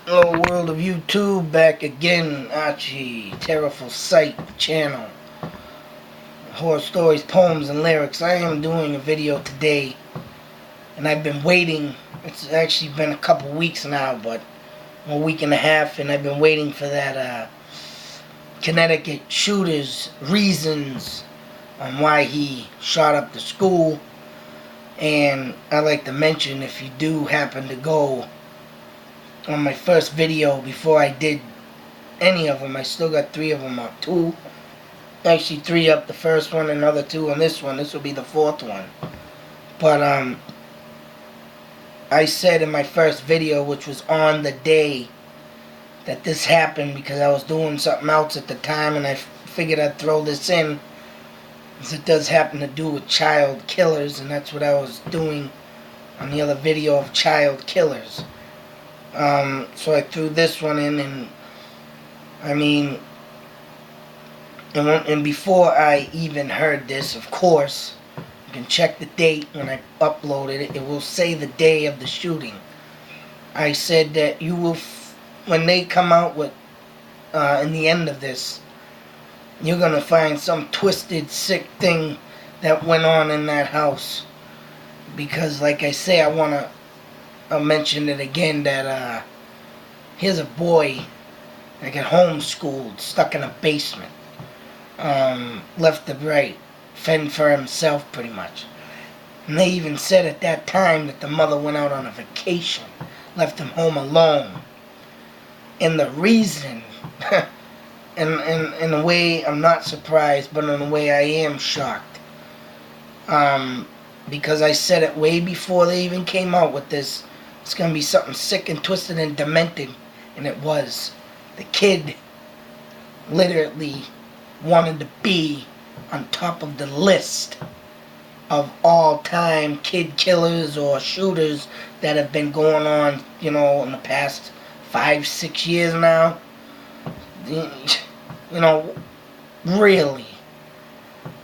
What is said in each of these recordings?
Hello world of YouTube, back again. Archie, Terrible Sight channel. Horror stories, poems, and lyrics. I am doing a video today, and I've been waiting. It's actually been a couple weeks now, but a week and a half, and I've been waiting for that Connecticut shooter's reasons on why he shot up the school. And I'd like to mention, if you do happen to go on my first video before I did any of them, I still got 3 of them up. 2, actually 3 up. The first one, another 2 on this one. This will be the 4th one. But I said in my first video, which was on the day that this happened, because I was doing something else at the time, and I figured I'd throw this in, because it does happen to do with child killers, and that's what I was doing on the other video of child killers. So I threw this one in, and I mean, and before I even heard this, of course, you can check the date when I uploaded it. It will say the day of the shooting. I said that you will, when they come out with, in the end of this, you're gonna find some twisted, sick thing that went on in that house. Because, like I say, I wanna mention it again, that here's a boy that got homeschooled, stuck in a basement, left to right, fend for himself pretty much. And they even said at that time that the mother went out on a vacation, left him home alone. And the reason, in a way I'm not surprised, but in a way I am shocked, because I said it way before they even came out with this. It's going to be something sick and twisted and demented. And it was. The kid literally wanted to be on top of the list of all-time kid killers or shooters that have been going on, you know, in the past 5-6 years now. You know, really.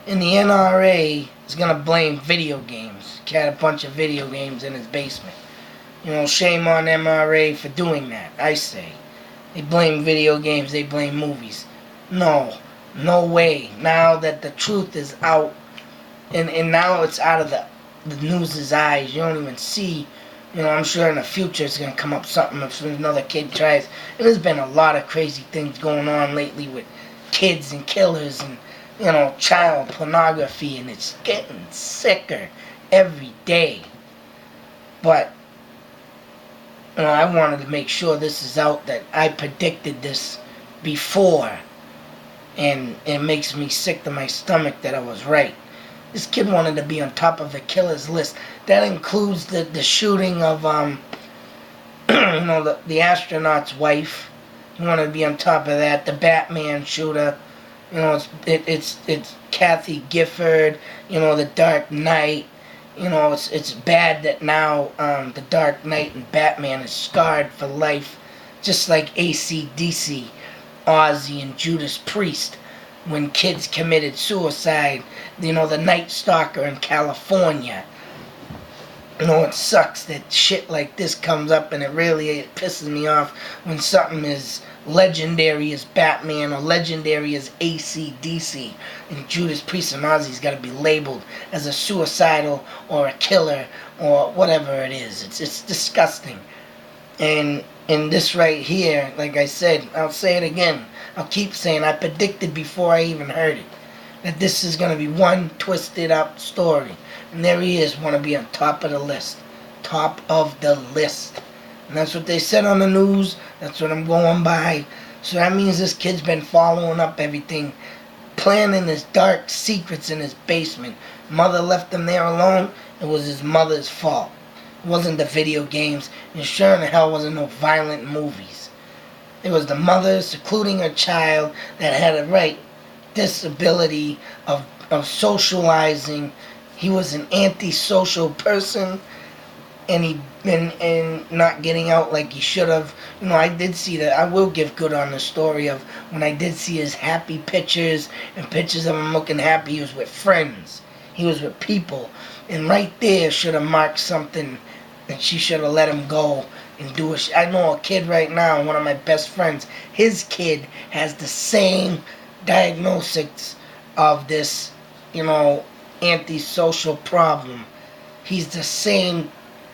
And the NRA is going to blame video games. He had a bunch of video games in his basement. You know, shame on MRA for doing that, I say. They blame video games, they blame movies. No way. Now that the truth is out, and now it's out of the news's eyes, you don't even see, you know, I'm sure in the future it's going to come up something if another kid tries. And there's been a lot of crazy things going on lately with kids and killers and, you know, child pornography, and it's getting sicker every day. But you know, I wanted to make sure this is out, that I predicted this before, and it makes me sick to my stomach that I was right. This kid wanted to be on top of the killer's list. That includes the shooting of you know, the astronaut's wife. He wanted to be on top of that. The Batman shooter. You know, it's Kathy Gifford. You know, the Dark Knight. You know, it's bad that now the Dark Knight and Batman is scarred for life, just like AC/DC, Ozzy, and Judas Priest, when kids committed suicide. You know, the Night Stalker in California. You know, it sucks that shit like this comes up, and it pisses me off when something is legendary as Batman or legendary as AC/DC, and Judas Priest and Ozzy's got to be labeled as a suicidal or a killer or whatever it is. It's disgusting. And in this right here, like I said, I'll say it again, I'll keep saying, I predicted before I even heard it, that this is going to be one twisted up story. And there he is, want to be on top of the list. Top of the list. And that's what they said on the news. That's what I'm going by. So that means this kid's been following up everything, planning his dark secrets in his basement. Mother left him there alone. It was his mother's fault. It wasn't the video games. And sure in the hell wasn't no violent movies. It was the mother secluding her child that had a right disability of socializing. He was an antisocial person, and and not getting out like he should have. You know, I did see that. I will give good on the story of when I did see his happy pictures and pictures of him looking happy. He was with friends. He was with people, and right there should have marked something that she should have let him go and do it. I know a kid right now, one of my best friends, his kid has the same diagnosis of this, you know, antisocial problem. He's the same,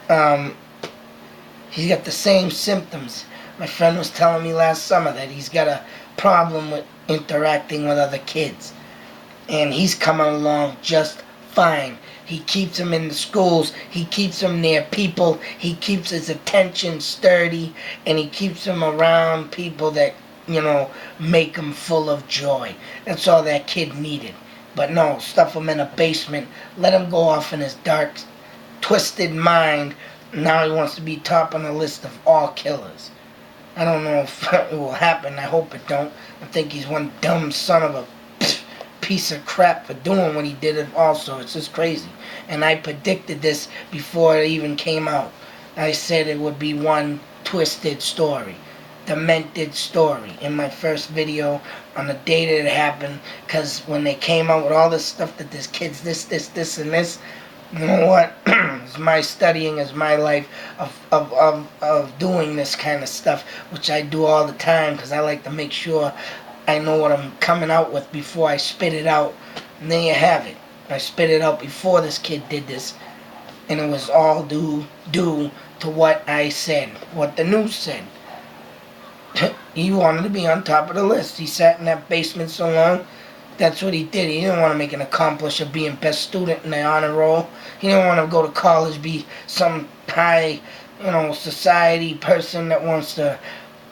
um, he's got the same symptoms. My friend was telling me last summer that he's got a problem with interacting with other kids. And he's coming along just fine. He keeps him in the schools. He keeps him near people. He keeps his attention sturdy. And he keeps him around people that, you know, make him full of joy. That's all that kid needed. But no, stuff him in a basement. Let him go off in his dark, twisted mind. Now he wants to be top on the list of all killers. I don't know if it will happen. I hope it don't. I think he's one dumb son of a piece of crap for doing what he did it also. It's just crazy. And I predicted this before it even came out. I said it would be one twisted story. Demented story in my first video on the day that it happened, because when they came out with all this stuff that this kid's this, and this, you know what? It's my studying, is my life of doing this kind of stuff, which I do all the time because I like to make sure I know what I'm coming out with before I spit it out. And there you have it. I spit it out before this kid did this, and it was all due to what I said, what the news said. He wanted to be on top of the list. He sat in that basement so long. That's what he did. He didn't want to make an accomplish of being best student in the honor roll. He didn't want to go to college, be some high, you know, society person that wants to,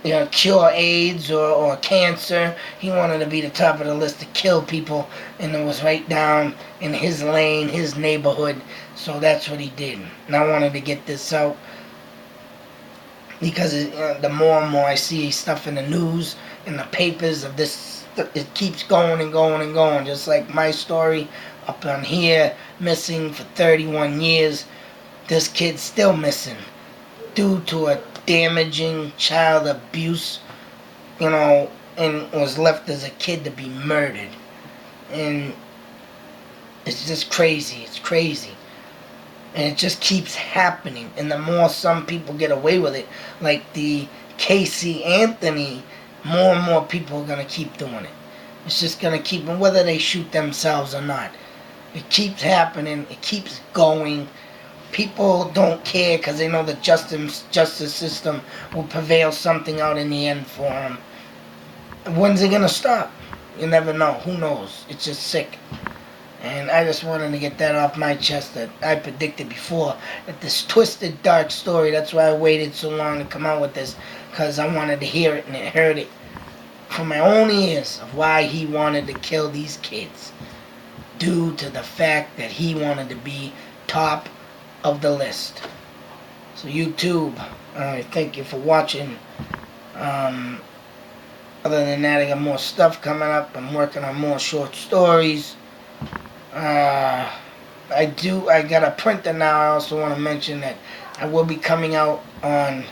you know, cure AIDS or cancer. He wanted to be the top of the list to kill people, and it was right down in his lane, his neighborhood. So that's what he did. And I wanted to get this out because the more and more I see stuff in the news, in the papers of this, it keeps going and going and going. Just like my story up on here, missing for 31 years. This kid's still missing due to a damaging child abuse, you know, and was left as a kid to be murdered. And it's just crazy. It's crazy. And it just keeps happening. And the more some people get away with it, like the Casey Anthony, more and more people are going to keep doing it. It's just going to keep, whether they shoot themselves or not. It keeps happening. It keeps going. People don't care because they know the justice system will prevail something out in the end for them. When's it going to stop? You never know. Who knows? It's just sick. And I just wanted to get that off my chest, that I predicted before, that this twisted, dark story, that's why I waited so long to come out with this, because I wanted to hear it, and I heard it from my own ears of why he wanted to kill these kids, due to the fact that he wanted to be top of the list. So YouTube, thank you for watching. Other than that, I got more stuff coming up. I'm working on more short stories. I got a printer now. I also want to mention that I will be coming out on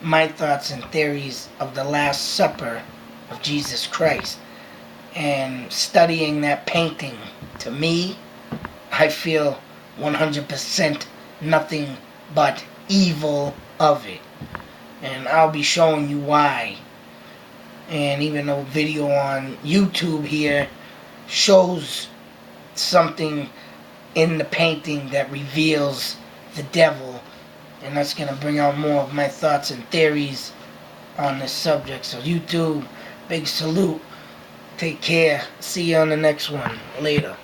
my thoughts and theories of the Last Supper of Jesus Christ, and studying that painting. To me, I feel 100% nothing but evil of it, and I'll be showing you why. And even a video on YouTube here shows something in the painting that reveals the devil, and that's going to bring out more of my thoughts and theories on this subject. So YouTube, big salute, take care, see you on the next one, later.